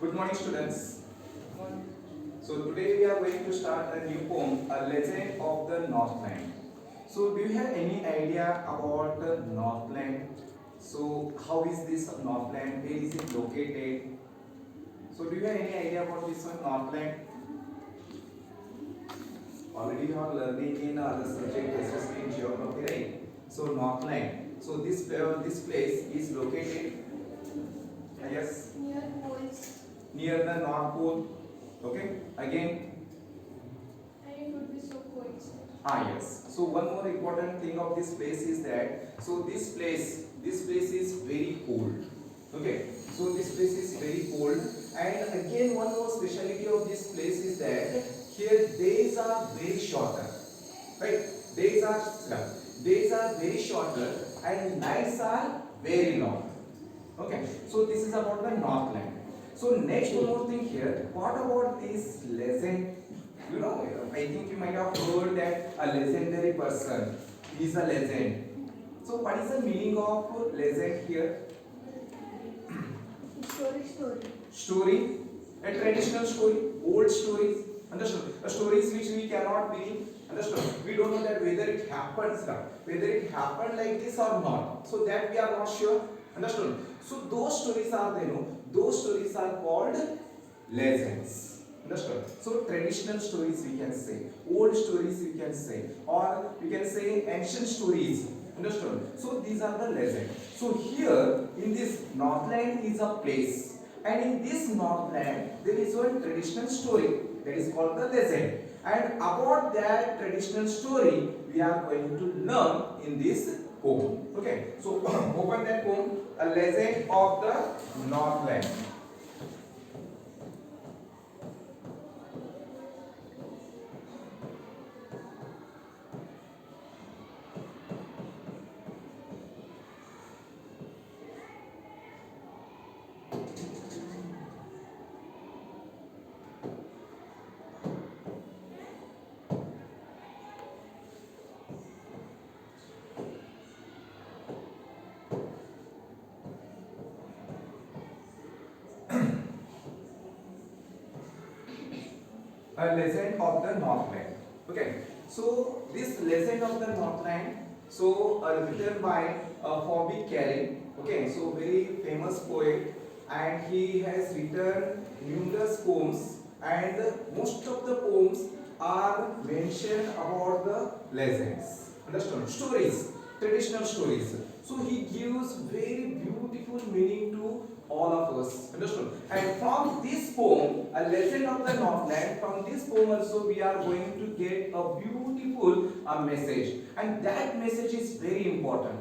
Good morning, students. So today we are going to start a new poem, A Legend of the Northland. So do you have any idea about Northland? So how is this Northland? Where is it located? So do you have any idea about this one, Northland? Already you are learning in other subject, especially in geography, right? So Northland. So this place is located, yes, Near poles. near the North Pole. Okay. Again, And it would be so cold. yes. So one more important thing of this place is that this place is very cold. Okay. So this place is very cold, and again one more speciality of this place is that here days are very shorter. Right? Days are very shorter and nights are very long. Okay. So this is about the Northland. So next one more thing here. What about this legend? You know, I think you might have heard that a legendary person is a legend. So what is the meaning of legend here? Story. Story, a traditional story, old stories. Understood? Stories which we cannot believe. Understood? We don't know that whether it happens, whether it happened like this or not. So that we are not sure. Understood? So those stories are there, no? Those stories are called legends. Understood? So traditional stories we can say, old stories we can say, or we can say ancient stories. Understood? So these are the legends. So here in this Northland is a place, and in this Northland there is one traditional story that is called the legend. And about that traditional story we are going to learn in this poem. Okay, so open that poem, A Legend of the Northland. A Legend of the Northland. Okay, so this Legend of the Northland, written by KLE. Okay, so very famous poet, and he has written numerous poems, and most of the poems are mentioned about the legends. Understand? Stories, traditional stories. So he gives very beautiful meaning to all of us. Understood? And from this poem, A Legend of the Northland, from this poem also we are going to get a beautiful message, and that message is very important.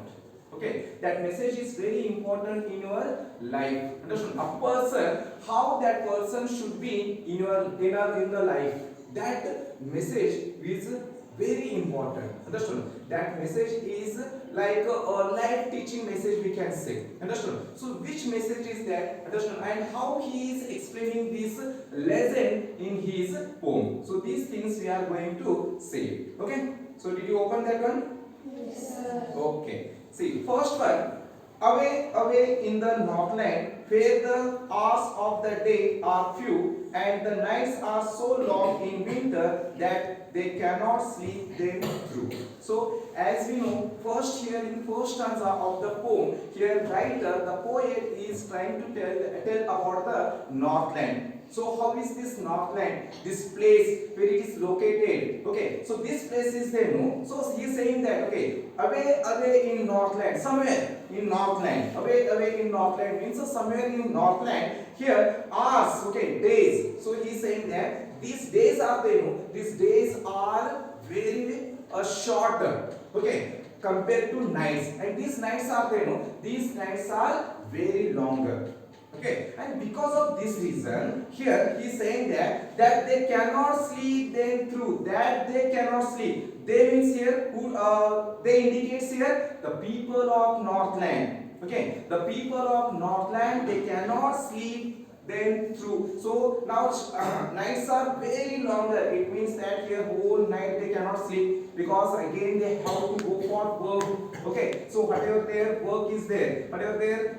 Okay, that message is very important in your life. Understand? A person, how that person should be in the life. That message is very important. Understood? That message is like a life teaching message, we can say. Understood? So which message is that? Understood? And how he is explaining this legend in his poem. So these things we are going to say. Okay? So did you open that one? Yes, sir. Okay. See, first one. Away in the Northland, where the hours of the day are few and the nights are so long in winter that they cannot sleep them through. So, as we know, first here in first stanza of the poem, here the poet is trying to tell about the Northland. So how is this Northland, this place where it is located? Okay, so this place is there, no? So he is saying that, okay, away in Northland, somewhere in Northland, away in Northland means somewhere in Northland. Here hours, okay, days. So he is saying that these days are there, no? These days are very shorter, okay, compared to nights, and these nights are there, no? These nights are very longer. Okay, and because of this reason, here he is saying that they cannot sleep them through. That they cannot sleep. They means here who they indicates here the people of Northland. Okay, the people of Northland, they cannot sleep then through. So now nights are very longer. It means that here whole night they cannot sleep, because again they have to go for work. Okay, so whatever their work is there, whatever their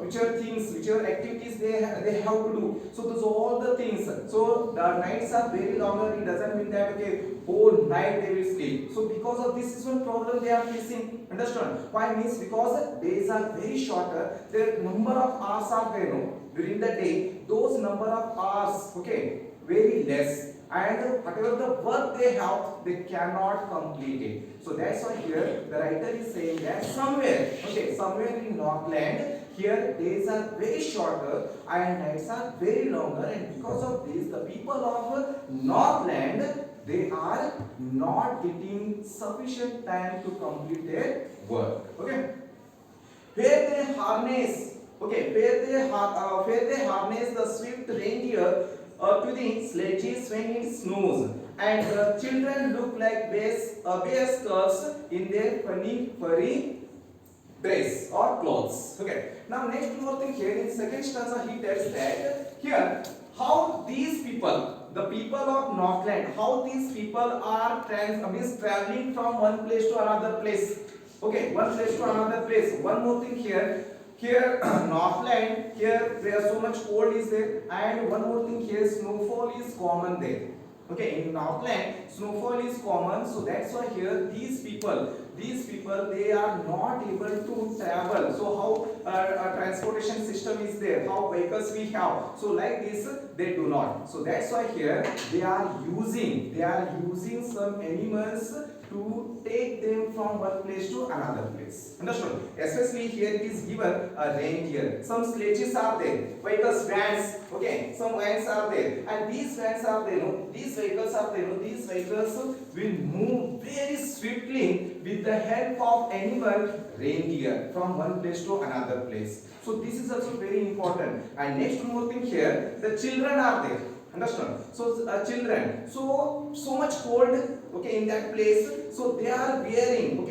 whichever things, whichever activities they have to do. So those are all the things. So the nights are very longer. It doesn't mean that okay whole night they will sleep. So because of this is one problem they are facing. Understand? Why means because days are very shorter. Their number of hours are there, no? During the day, those number of hours, okay, very less, and whatever the work they have, they cannot complete it. So that's why here the writer is saying that somewhere, okay, somewhere in Northland, here days are very shorter and nights are very longer, and because of this, the people of Northland, they are not getting sufficient time to complete their work. Okay, where they harness. Okay, where they harness the swift reindeer to the sledges when it snows, and the children look like bears cubs in their funny furry dress or clothes. Okay. Now next more thing here in second stanza he tells that here how these people, the people of Northland, how these people are traveling from one place to another place. Okay, one place to another place. One more thing here. Here Northland, here where so much cold is there, and one more thing here, snowfall is common there. Okay, in Northland snowfall is common, so that's why here these people they are not able to travel. So how a transportation system is there, how vehicles we have, so like this they do not. So that's why here they are using some animals to take them from one place to another place. Understood? Especially here it is given a reindeer. Some sledges are there, vehicles, vans. Okay, some vans are there, and these vans are there. No, these vehicles are there. No, these vehicles will move very swiftly with the help of animal reindeer from one place to another place. So this is also very important. And next one more thing here, the children are there. Understand? So children, so much cold, okay, in that place. So they are wearing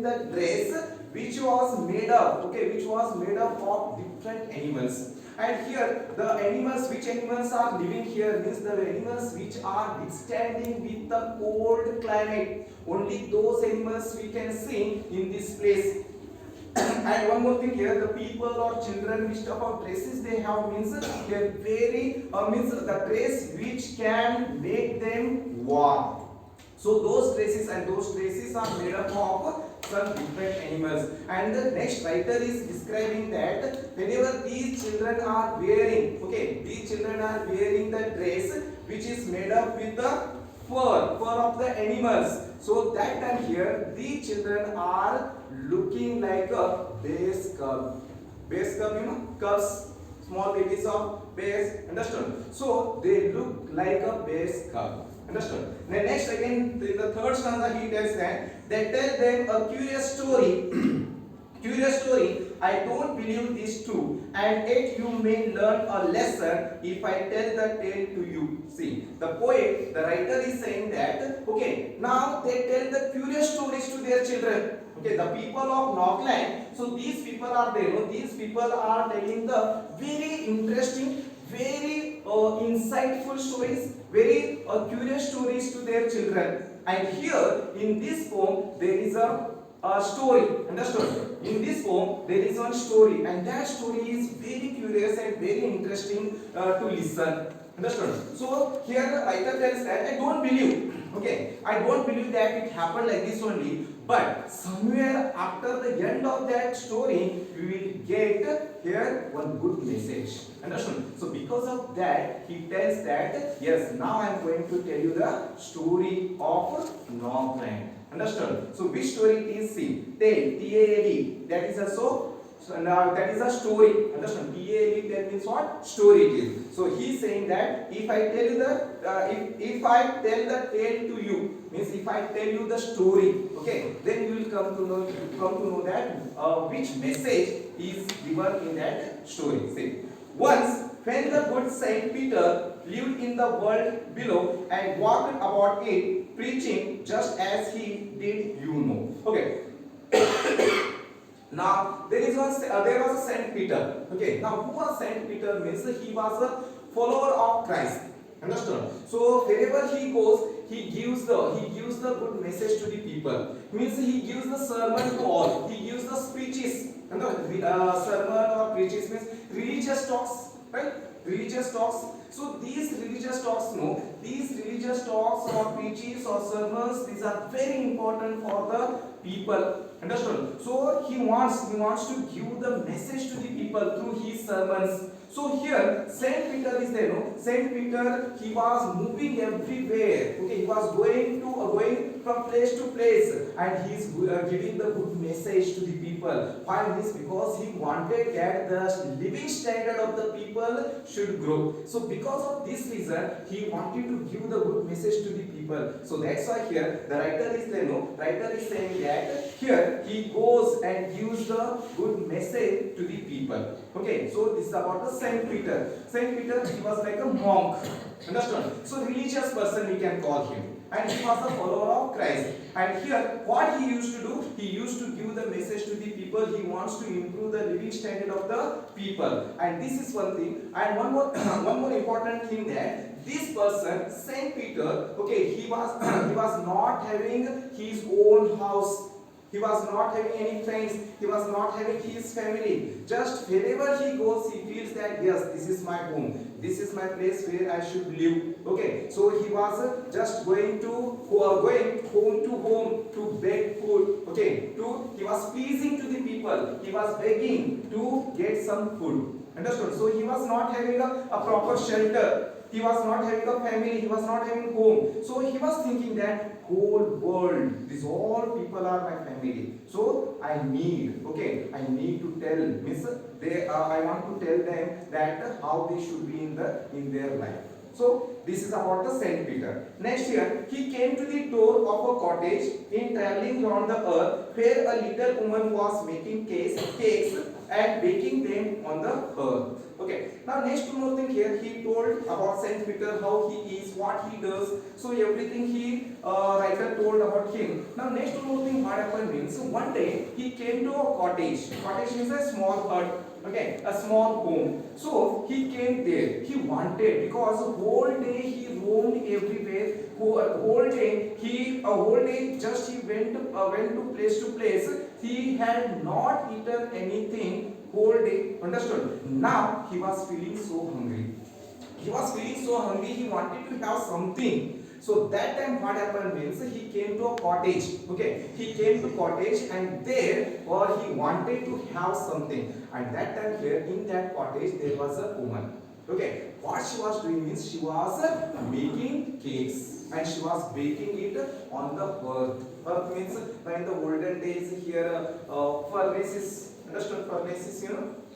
the dress which was made up, okay, which was made up of different animals. And here the animals, which animals are living here means the animals which are withstanding with the cold climate. Only those animals we can see in this place. And one more thing here, the people or children, which type of dresses they have means they very means the dress which can make them warm. So those dresses are made up of some different animals. And the next writer is describing that whenever these children are wearing, okay, these children are wearing the dress which is made up with the fur of the animals. So that time here these children are looking like a bear's cub. Bear's cub, you know, cubs, small babies of bears. Understand? So they look like a bear's cub. Understood? Then next again, the third stanza he tells that they tell them a curious story. Curious story. I don't believe this too, and yet you may learn a lesson if I tell the tale to you. See, the poet, the writer is saying that okay, now they tell the curious stories to their children. Okay, the people of Northland. So these people are there. No? These people are telling the very interesting, very insightful stories, very curious stories to their children. And here in this poem there is a story. Understood? In this poem there is one story, and that story is very curious and very interesting to listen. Understood? So here the writer tells that I don't believe. Okay, I don't believe that it happened like this only. But somewhere after the end of that story, we will get here one good message. Understand? So because of that, he tells that yes, now I am going to tell you the story of Northland. Understand? So which story it is? See, tale, T-A-L-E. That is also. So now that is a story. Understand? T-A-L-E, that means what? Story it is. So he is saying that if I tell you the if I tell the tale to you, means if I tell you the story, okay, then you will come to know that which message is given in that story. See, once when the good Saint Peter lived in the world below and walked about it, preaching just as he did, you know. Okay. Now there was a Saint Peter. Okay, now who was Saint Peter means he was a follower of Christ. Understand? So wherever he goes, he gives the good message to the people. Means he gives the sermon to all. He gives the speeches. Sermon or preaches means religious talks, right? Religious talks. So these religious talks, or preaches or sermons, these are very important for the people. Understand? So he wants to give the message to the people through his sermons. So here Saint Peter is there. No, Saint Peter, he was moving everywhere. Okay, he was going from place to place, and he is giving the good message to the people. Why this? Because he wanted that the living standard of the people should grow. So because of this reason, he wanted to give the good message to the people. So that's why here the writer is there. No, writer is saying that here he goes and gives the good message to the people. Okay, so this is about the Saint Peter. Saint Peter, he was like a monk. Understand? So religious person we can call him. And he was a follower of Christ. And here, what he used to do, he used to give the message to the people. He wants to improve the living standard of the people. And this is one thing. And one more, one more important thing, that this person, Saint Peter, okay, he was he was not having his own house. He was not having any friends. He was not having his family. Just wherever he goes, he feels that yes, this is my home. This is my place where I should live. Okay, so he was just going home to home to beg food. Okay, he was pleasing to the people. He was begging to get some food. Understood? So he was not having a proper shelter. He was not having a family. He was not having home. So he was thinking that whole world, these all people are my family. So I need to tell, I want to tell them that how they should be in their life. So this is about the Saint Peter. Next year, he came to the door of a cottage in traveling around the earth, where a little woman was making cakes and baking them on the earth. Okay. Now next one more thing here, he told about Saint Peter, how he is, what he does. So everything he writer told about him. Now next one more thing, what happened means, one day he came to a cottage. Cottage is a small hut. Okay, a small home. So he came there. He wanted, because whole day he roamed everywhere. Whole day just he went to place. He had not eaten anything whole day. Understood? Now he was feeling so hungry. He wanted to have something. So that time what happened means, he came to a cottage. Okay, he came to cottage, and there he wanted to have something. And that time here in that cottage there was a woman. Okay, what she was doing means, she was making cakes and she was baking it on the earth. Earth means in the olden days here furnaces. Understood? Furnaces,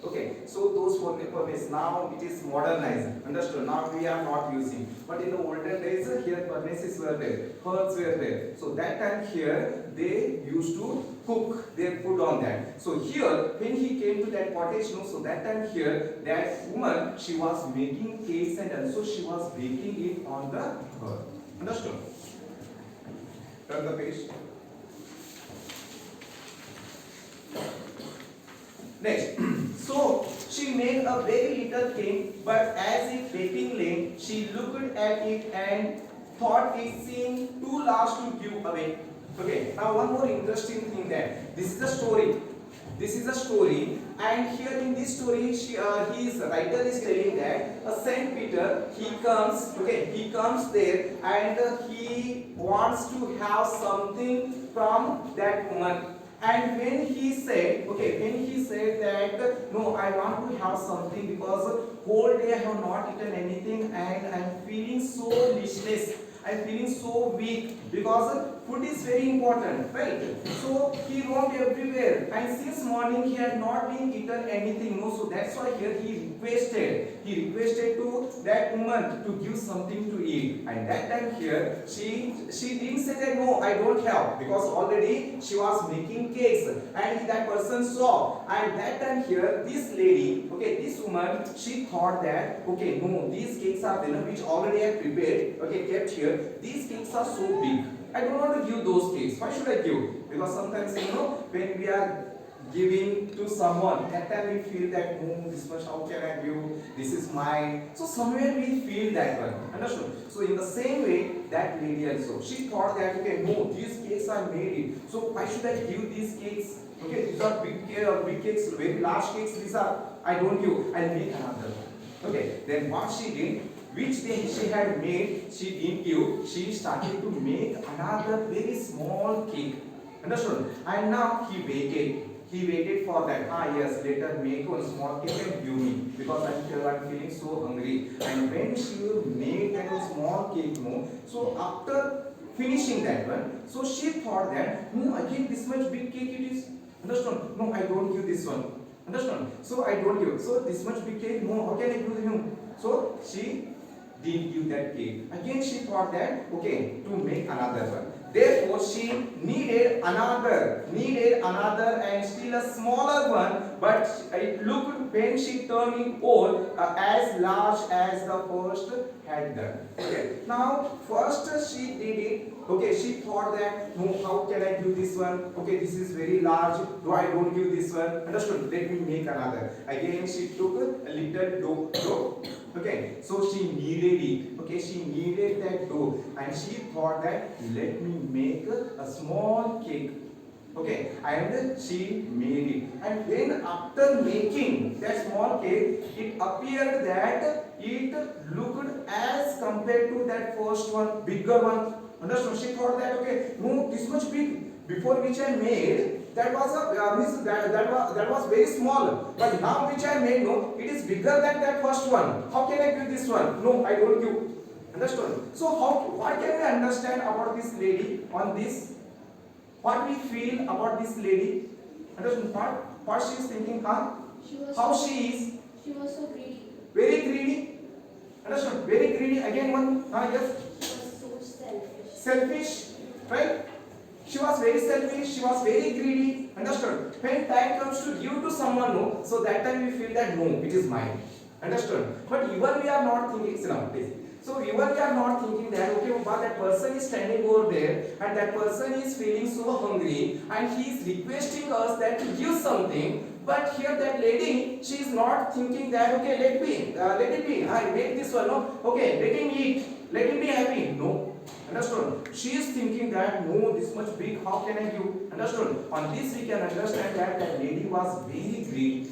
Okay, so those furnaces, now it is modernized. Understood? Now we are not using. But in the olden days, here furnaces were there, hearths were there. So that time here, they used to cook their food on that. So here, when he came to that cottage, so that time here, that woman, she was making cakes and also she was baking it on the earth. Understood? Turn the page. Next, so she made a very little cake, but as it baking lay, she looked at it and thought it seemed too large to give away. Okay, now one more interesting thing, that this is a story. This is a story, and here in this story, his writer is telling that Saint Peter, he comes there and he wants to have something from that woman. And when he said that no, I want to have something because whole day I have not eaten anything and I am feeling so listless, I am feeling so weak, because food is very important, right? So he roamed everywhere, and since morning he had not been eaten anything. No, so that's why here he requested to that woman to give something to eat. And that time here she didn't say that no, I don't have, because already she was making cakes and that person saw. And that time here this lady, this woman, she thought that no, these cakes are there which already I prepared, kept here. These cakes are so big, I don't want to give those cakes. Why should I give? Because sometimes when we are giving to someone, that time we feel that, oh, this much how can I give, this is mine. So somewhere we feel that one, understood? So in the same way, that lady also, she thought that, okay, no, these cakes are made, so why should I give these cakes? Okay, these are big cakes, very large cakes, these are, I don't give, I'll make another one. Okay, then what she did, which day she had made, she didn't give, she started to make another very small cake. Understood? And now he waited. He waited for that. Ah yes, later make one small cake and give me, because I'm feeling so hungry. And when she made that one small cake, no, so after finishing that one, so she thought that, no, again this much big cake it is. Understood? No, I don't give this one. Understand? So I don't give. So this much big cake, no, how can I give him? So she didn't give that cake. Again she thought that, okay, to make another one. Therefore she needed another and still a smaller one, but it looked when she turned it all as large as the first had done. Okay. Now first she did it. Okay, she thought that, no, how can I give this one? Okay, this is very large. Do I don't give this one? Understood? Let me make another. Again she took a little dough. Okay, so she kneaded it. Okay, she kneaded that dough and she thought that, let me make a small cake. Okay, and she made it. And then after making that small cake, it appeared that it looked as compared to that first one, bigger one. Understood? She thought that, okay, no, this much big. Before which I made, that was that was very small. But now which I made, no, it is bigger than that first one. How can I give this one? No, I don't give. Understood? So what can we understand about this lady on this? What we feel about this lady? Understood? What she is thinking? Huh? How she is? She was so greedy. Very greedy. Understood? Very greedy. Again one. Yes. She was so selfish. Selfish, right? She was very selfish, she was very greedy. Understood? When time comes to give to someone, no, so that time we feel that, no, it is mine. Understood? But even we are not thinking, sit down, please. So even we are not thinking that, okay, but that person is standing over there and that person is feeling so hungry and he is requesting us that to give something. But here that lady, she is not thinking that, okay, let it be, I make this one, no, okay, let him eat, let him be happy. No. Understood? She is thinking that, no, this much big, how can I give? Understood? On this we can understand that that lady was very greedy.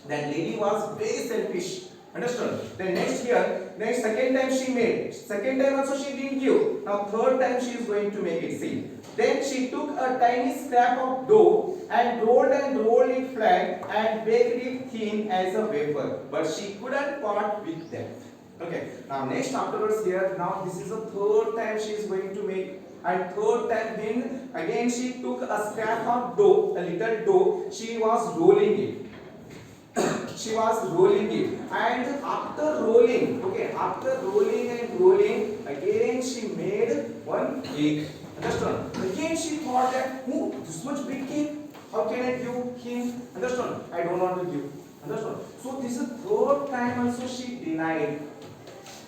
That lady was very selfish. Understood? Then next second time she made. Second time also she didn't give. Now third time she is going to make it. See. Then she took a tiny scrap of dough and rolled it flat and baked it thin as a wafer. But she couldn't part with them. Okay. Now next afterwards here, now this is the third time she is going to make. And third time then again she took a scrap of dough, a little dough. She was rolling it. She was rolling it, and after rolling, okay, after rolling and rolling, again she made one cake. Understand? Again she thought that, oh, this much big cake, how can I give him? Understand? I don't want to give. Understand? So this is third time also she denied.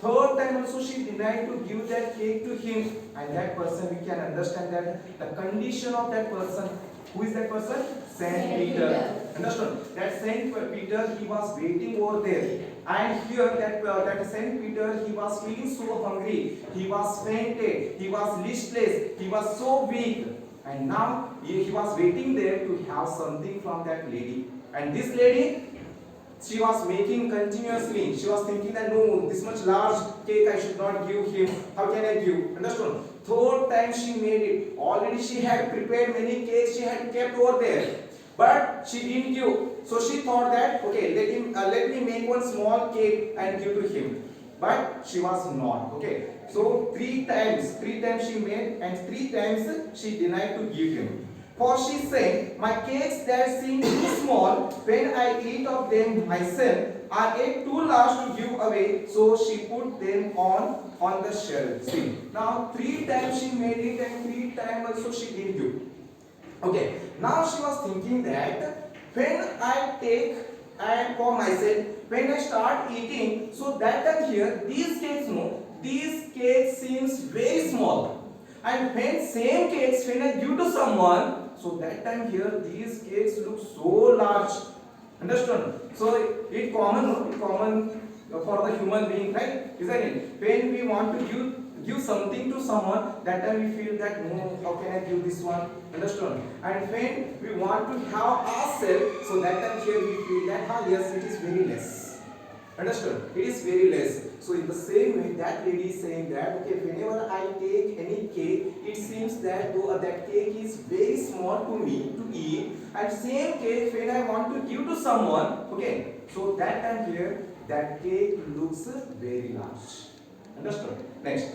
Third time also she denied to give that cake to him, and that person, we can understand that the condition of that person. Who is that person? Saint Peter. Understand? That Saint Peter, he was waiting over there, and here that Saint Peter, he was feeling so hungry, he was fainted, he was listless, he was so weak, and now he was waiting there to have something from that lady. And this lady, she was making continuously. She was thinking that, no, this much large cake I should not give him. How can I give? Understand? Third time she made it. Already she had prepared many cakes. She had kept over there, but she didn't give. So she thought that, okay, let me make one small cake and give to him. But she was not. Okay. So three times she made, and three times she denied to give him. For she said, my cakes that seem too small, when I eat of them myself, are yet too large to give away. So she put them on the shelf. See, now three times she made it, and three times also she didn't give. Okay, now she was thinking that when I take and for myself, when I start eating, so that time here, these cakes seems very small. And when same cakes, when I give to someone, So that time here these cakes look so large. Understand? So it common for the human being, right? Isn't it? When we want to give something to someone, that time we feel that no, how can I give this one? Understand? And when we want to have ourselves, so that time here we feel that yes, it is very less. Understood? It is very less. So in the same way, that lady is saying that okay, whenever I take any cake, it seems that though that cake is very small to me to eat, and same cake when I want to give to someone, okay, so that time here that cake looks very large. Understood? Next.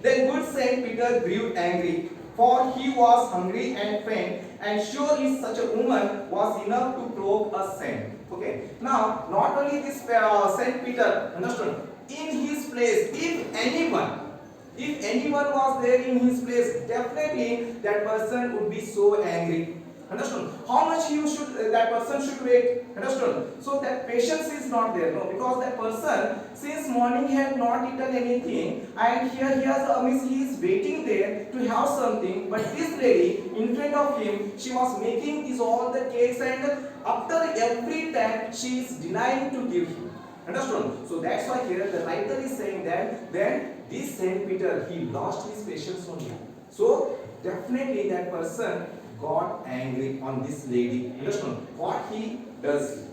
Then good Saint Peter grew angry, for he was hungry and faint, and surely such a woman was enough to provoke a saint. Okay. Now, not only this Saint Peter, understood? In his place, if anyone was there in his place, definitely that person would be so angry. Understood? How much that person should wait? Understood? So that patience is not there, no, because that person since morning had not eaten anything, and here he is waiting there to have something. But this lady in front of him, she was making all the cakes, and after every time she is denying to give him. Understood? So that's why here the writer is saying that then this Saint Peter, he lost his patience on him. So definitely that person got angry on this lady. Understand what he does?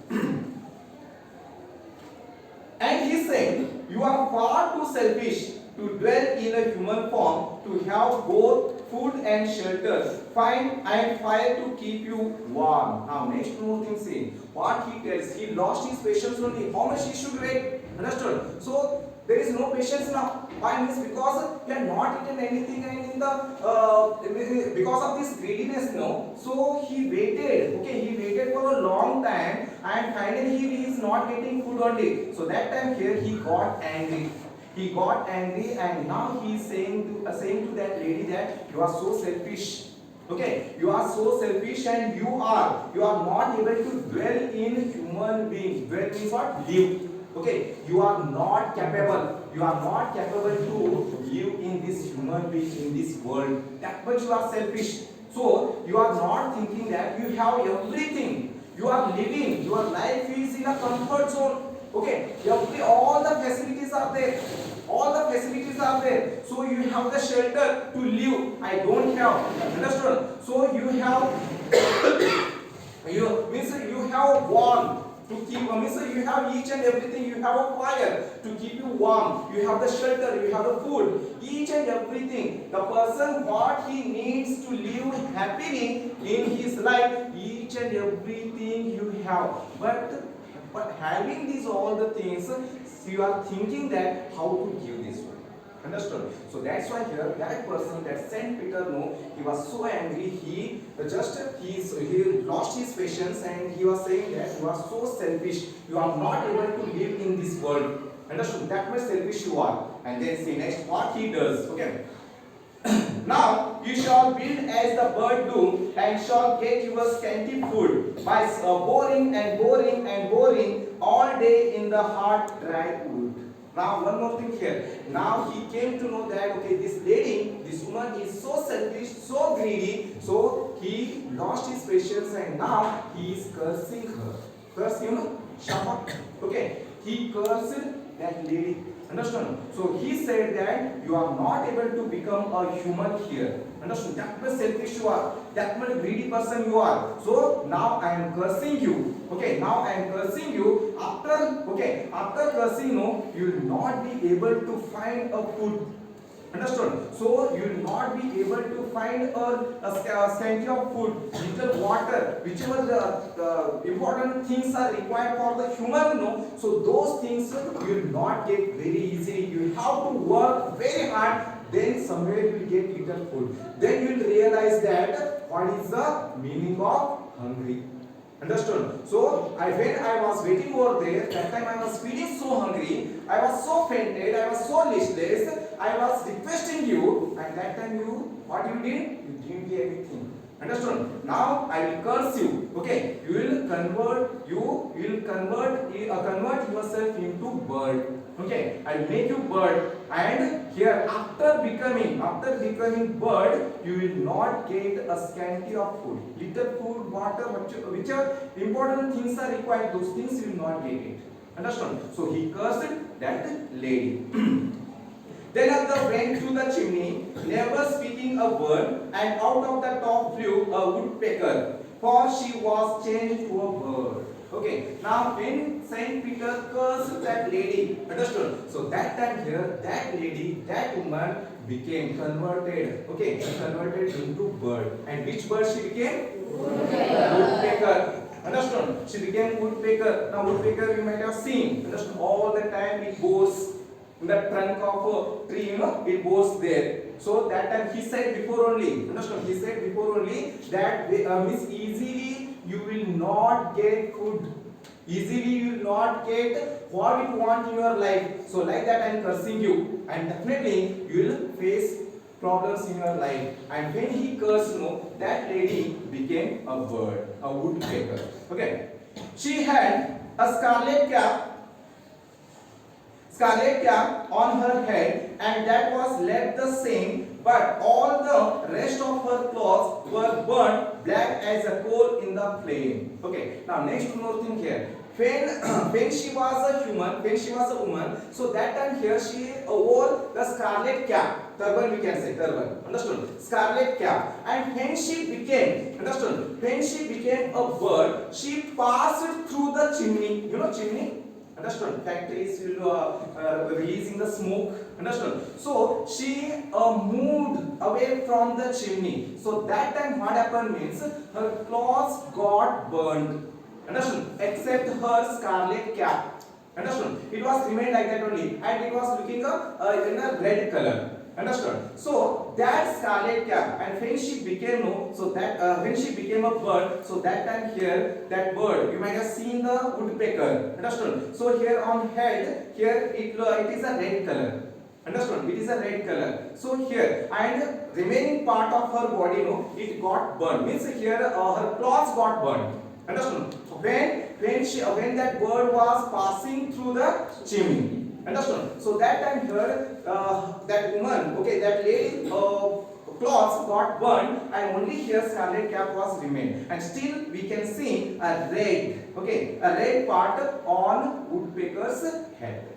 And he said, you are far too selfish to dwell in a human form, to have both food and shelter, fire and fire to keep you warm. Now next more thing say, what he tells, he lost his patience only. How much he should wait? Understood? So there is no patience now. Why? Means because he had not eaten anything, and in the because of this greediness, no. So he waited. Okay, he waited for a long time, and finally he is not getting food only. So that time here he got angry. He got angry, and now he is saying to that lady that you are so selfish. Okay, you are so selfish, and you are not able to dwell in human beings. Dwell means what? Live. Okay, you are not capable. You are not capable to live in this human being, in this world. That much you are selfish. So you are not thinking that you have everything. You are living. Your life is in a comfort zone. Okay, all the facilities are there. All the facilities are there. So you have the shelter to live. I don't have. Understood? So you have you have warmth to keep. You have each and everything. You have a fire to keep you warm. You have the shelter. You have the food. Each and everything. The person what he needs to live happily in his life. Each and everything you have. But having these all the things, you are thinking that how to give this one. Understood? So that's why here that person, that Saint Peter, no, he was so angry. He lost his patience, and he was saying that you are so selfish. You are not able to live in this world. Understood? That much selfish you are. And then see next what he does. Okay. Now you shall build as the bird do, and shall get your scanty food by boring all day in the hard dry wood. Now one more thing here. Now he came to know that okay, this woman is so selfish, so greedy, so he lost his patience, and now he is cursing her. Curse, Shapa. Okay, he cursed that lady. Understand? So he said that you are not able to become a human here. Understand? That much selfish you are. That much greedy person you are. So now I am cursing you. Okay, now I am cursing you. After cursing, no, you will not be able to find a food. Understood? So you will not be able to find a scanty of food, little water, whichever the important things are required for the human, no. So those things you will not get very easily. You have to work very hard. Then somewhere you will get little food. Then you will realize that what is the meaning of hungry. Understood? So when I was waiting over there, that time I was feeling so hungry, I was so fainted, I was so listless, I was requesting you, and that time what you did? You didn't do anything. Understood? Now I will curse you. Okay, you will convert convert yourself into bird. Okay, I'll make you bird, and here after becoming bird, you will not get a scanty of food. Little food, water, whichever important things are required, those things you will not get it. Understand? So he cursed that lady. Then Athani went to the chimney, never speaking a word, and out of the top flew a woodpecker, for she was changed to a bird. Okay, now when Saint Peter cursed that lady, understood? So that time here, that lady, that woman became converted. Okay, converted into bird. And which bird she became? Woodpecker. Understood? She became woodpecker. Now woodpecker you might have seen. Understood? All the time it goes in the trunk of a tree, it goes there. So that time he said before only, understand? He said before only that means easily you will not get food. Easily you will not get what you want in your life. So like that I am cursing you, and definitely you will face problems in your life. And when he cursed, that lady became a bird, a woodpecker. Okay. She had a scarlet cap on her head, and that was left the same, but all the rest of her clothes were burnt black as a coal in the flame. Okay, now next more thing here. When she was a woman, so that time here she wore the scarlet cap, turban we can say, turban, understood? Scarlet cap. And when she became, understood? When she became a bird, she passed through the chimney. You know chimney? Understood? Factories will releasing the smoke. Understood? So she moved away from the chimney. So that time what happened means her clothes got burned. Understood? Except her scarlet cap. Understood? It was remained like that only, and it was looking in a red color. Understood? So that scarlet cap, and when she became when she became a bird, so that time here that bird you might have seen the woodpecker. Understood? So here on head, here it is a red color. Understood? It is a red color. So here, and remaining part of her body, it got burned. Means here her clothes got burned. Understood? When that bird was passing through the chimney. Understood? So that time here, that woman, okay, that lady cloths got burned, and only here scarlet cap was remained, and still we can see a red, okay, a red part on woodpecker's head.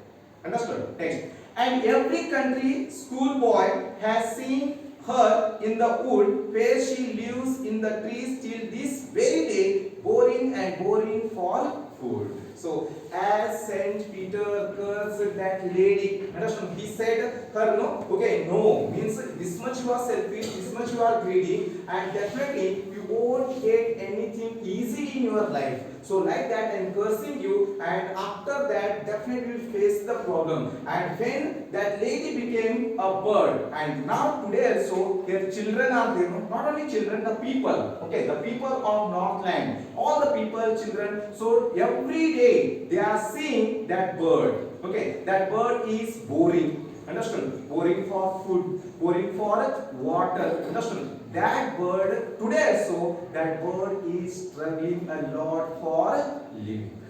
Understood? Next, and every country schoolboy has seen her in the wood where she lives in the trees till this very day, boring and boring for food. So as Saint Peter cursed that lady, understand? He said her no means this much you are selfish, this much you are greedy, and definitely you won't get anything easily in your life. So like that I am cursing you, and after that definitely you will face the problem. And when that lady became a bird, and now today also here children are there, not only children, the people, okay, the people of Northland, all the people, children, so every day they are seeing that bird. Okay, that bird is boring. Understand? Boring for food, boring for water. Understand? That bird today also, that bird is struggling a lot for living.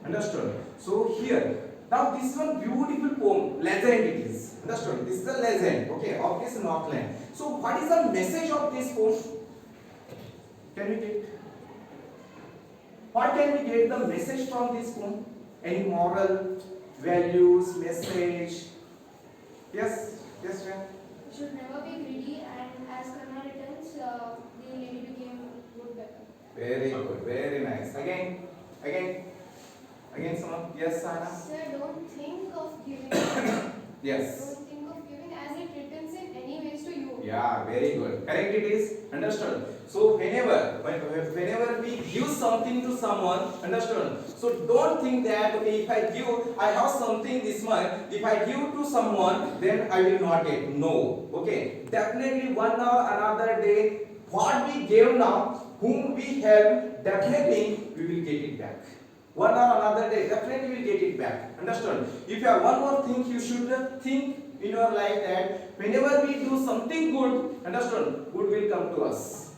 Understood? So here, now this one beautiful poem, legend it is. Understood? This is a legend, okay, of this Northland. So what is the message of this poem? Can we get? What can we get the message from this poem? Any moral, values, message? Yes, yes, ma'am. We should never be greedy, and as Karna returns, the lady became woodpecker. Very good, very nice. Again, someone? Yes, Sana? Sir, don't think of giving. Yes. Don't think of giving as it returns in any ways to you. Yeah, very good. Correct it is. Understood. So whenever we give something to someone, understood? So don't think that okay, if I have something this month, if I give to someone, then I will not get. No. Okay. Definitely one or another day, what we gave now, whom we help, definitely we will get it back. One or another day, definitely we will get it back. Understood? If you have one more thing, you should think in your life that whenever we do something good, understood? Good will come to us.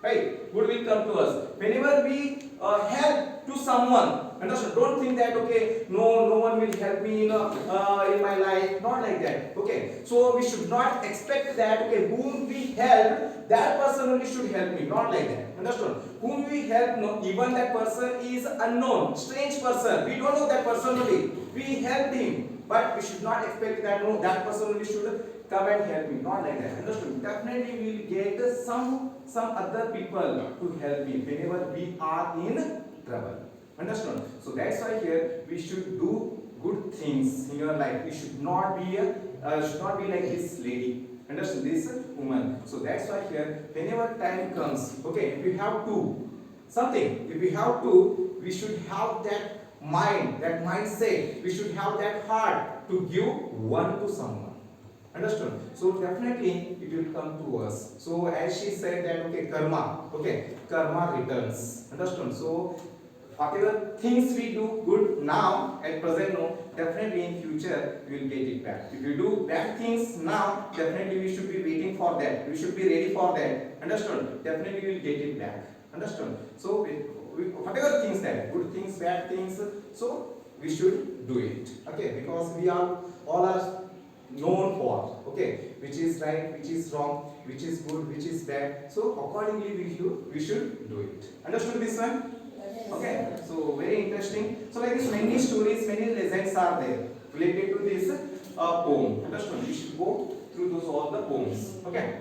Right? Good will come to us. Whenever we help to someone, Understand? Don't think that okay, no one will help me in my life. Not like that. Okay. So we should not expect that okay, whom we help, that person only should help me. Not like that. Understand? Whom we help, no, even that person is unknown, strange person. We don't know that person only. We helped him, but we should not expect that no, that person only should come and help me. Not like that. Understood? Definitely we will get some other people to help me whenever we are in trouble. Understand? So that's why here we should do good things in your life. We should not be like this lady. Understand? This woman. So that's why here whenever time comes, okay, if we have to something, if we have to, we should have that mind, that mindset. We should have that heart to give one to someone. Understood? So definitely it will come to us. So as she said that okay, karma returns. Understood? So whatever things we do good now at present, no, definitely in future we will get it back. If we do bad things now, definitely we should be waiting for that. We should be ready for that. Understood? Definitely we will get it back. Understood? So whatever things that good things, bad things, so we should do it. Okay, because we are all are known for, okay, which is right, which is wrong, which is good, which is bad. So accordingly we should do it. Understood this one? Okay, so very interesting. So like this, many stories, many legends are there related to this poem. Understood? We should go through those all the poems. Okay.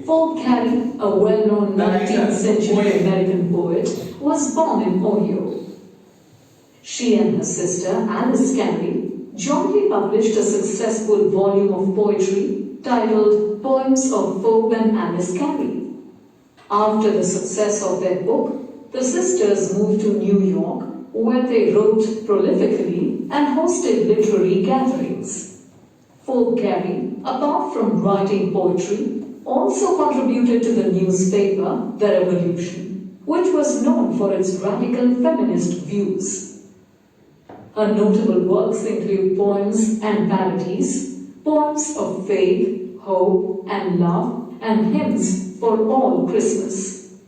Ford Cary, a well-known 19th century American poet, was born in Ohio. She and her sister, Alice Cary, jointly published a successful volume of poetry titled Poems of Ford and Alice Cary. After the success of their book, the sisters moved to New York, where they wrote prolifically and hosted literary gatherings. Ford Cary, apart from writing poetry, also contributed to the newspaper The Revolution, which was known for its radical feminist views. Her notable works include poems and parodies, poems of faith, hope, and love, and hymns for all Christmas.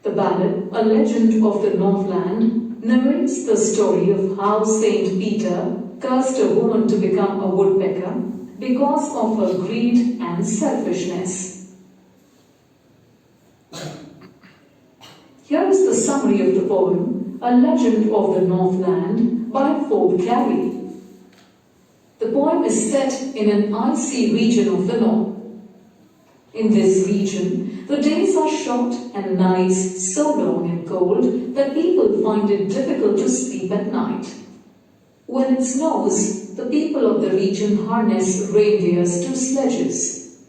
The ballad, A Legend of the Northland, narrates the story of how Saint Peter cursed a woman to become a woodpecker because of her greed and selfishness. Here is the summary of the poem, A Legend of the Northland by Ford Cary. The poem is set in an icy region of the north. In this region, the days are short and nights so long and cold that people find it difficult to sleep at night. When it snows, the people of the region harness reindeers to sledges.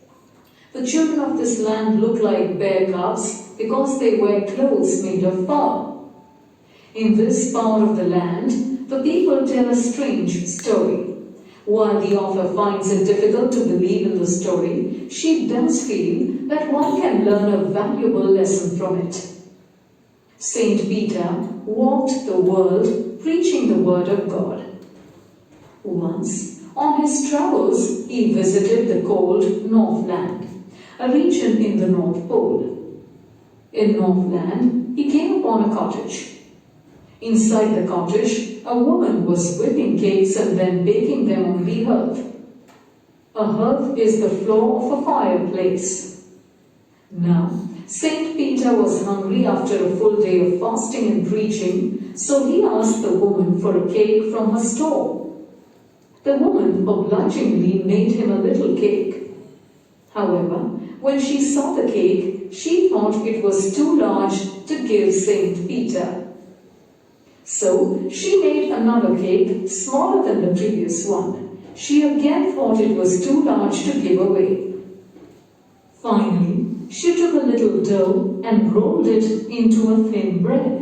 The children of this land look like bear cubs because they wear clothes made of fur. In this part of the land, the people tell a strange story. While the author finds it difficult to believe in the story, she does feel that one can learn a valuable lesson from it. Saint Peter walked the world preaching the word of God. Once, on his travels, he visited the cold Northland, a region in the North Pole. In Northland, he came upon a cottage. Inside the cottage, a woman was whipping cakes and then baking them on the hearth. A hearth is the floor of a fireplace. Now, Saint Peter was hungry after a full day of fasting and preaching, so he asked the woman for a cake from her store. The woman obligingly made him a little cake. However, when she saw the cake, she thought it was too large to give Saint Peter. So she made another cake smaller than the previous one. She again thought it was too large to give away. Finally, she took a little dough and rolled it into a thin bread.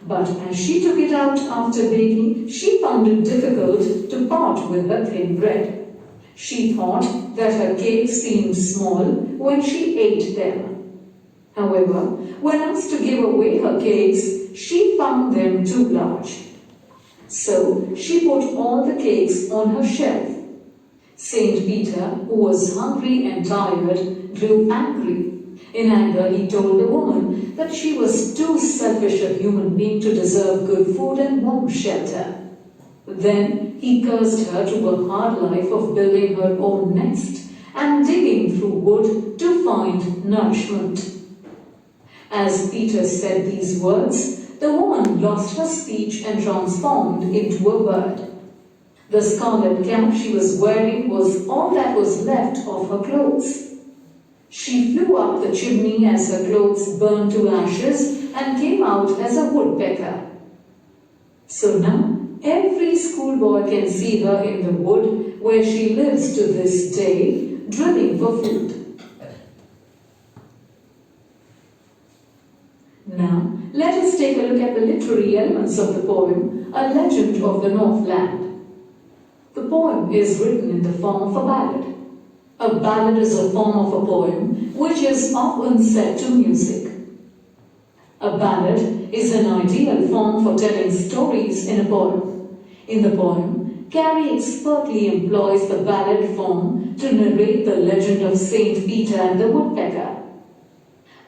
But as she took it out after baking, she found it difficult to part with the thin bread. She thought that her cake seemed small when she ate them. However, when asked to give away her cakes, she found them too large. So she put all the cakes on her shelf. Saint Peter, who was hungry and tired, grew angry. In anger, he told the woman that she was too selfish a human being to deserve good food and warm shelter. Then he cursed her to a hard life of building her own nest and digging through wood to find nourishment. As Peter said these words, the woman lost her speech and transformed into a bird. The scarlet cap she was wearing was all that was left of her clothes. She flew up the chimney as her clothes burned to ashes and came out as a woodpecker. So now, every schoolboy can see her in the wood where she lives to this day, drilling for food. Now, let us take a look at the literary elements of the poem, A Legend of the Northland. The poem is written in the form of a ballad. A ballad is a form of a poem which is often set to music. A ballad is an ideal form for telling stories in a poem. In the poem, Carey expertly employs the ballad form to narrate the legend of Saint Peter and the woodpecker.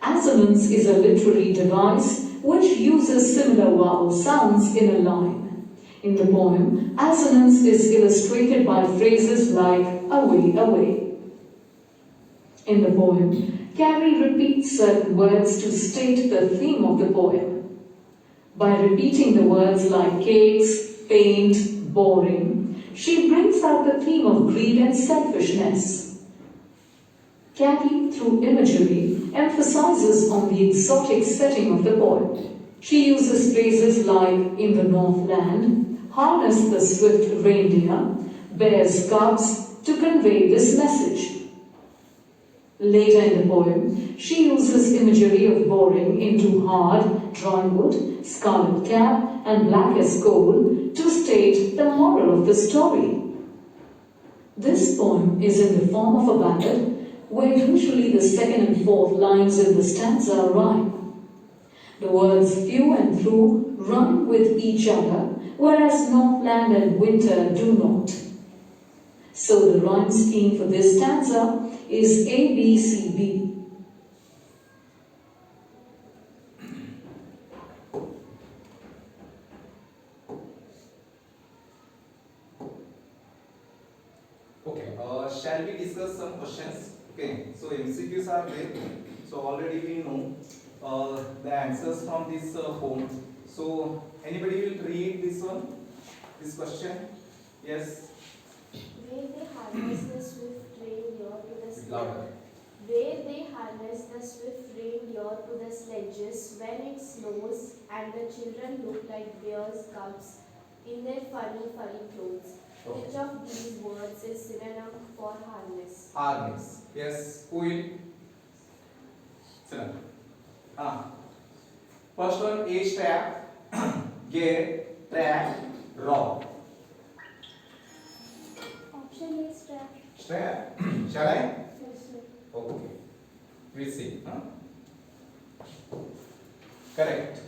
Assonance is a literary device which uses similar vowel sounds in a line. In the poem, assonance is illustrated by phrases like away, away. In the poem, Carey repeats certain words to state the theme of the poem. By repeating the words like cakes, paint, boring, she brings out the theme of greed and selfishness. Carey, through imagery, emphasizes on the exotic setting of the poem. She uses phrases like in the Northland, harness the swift reindeer, bears cubs to convey this message. Later in the poem, she uses imagery of boring into hard, dry wood, scarlet cap, and black as coal to state the moral of the story. This poem is in the form of a ballad where usually the second and fourth lines in the stanza rhyme. The words few and through rhyme with each other, whereas Northland and winter do not. So the rhyme scheme for this stanza is A, B, C, B. Okay, shall we discuss some questions? Okay, so MCQs are there. So already we know the answers from this poem. So anybody will read this one? This question? Yes? Where they harness the swift reindeer to the sledges. Louder. Where they harness the swift reindeer to the sledges when it snows and the children look like bears' cubs in their funny, furry clothes. Okay. Which of these words is synonym for harness? Harness. Yes, who will? Synonym. First one, A strap, get, track, rock. Option A, strap. Strap. Shall I? Yes, sir. Okay. We'll see. Correct.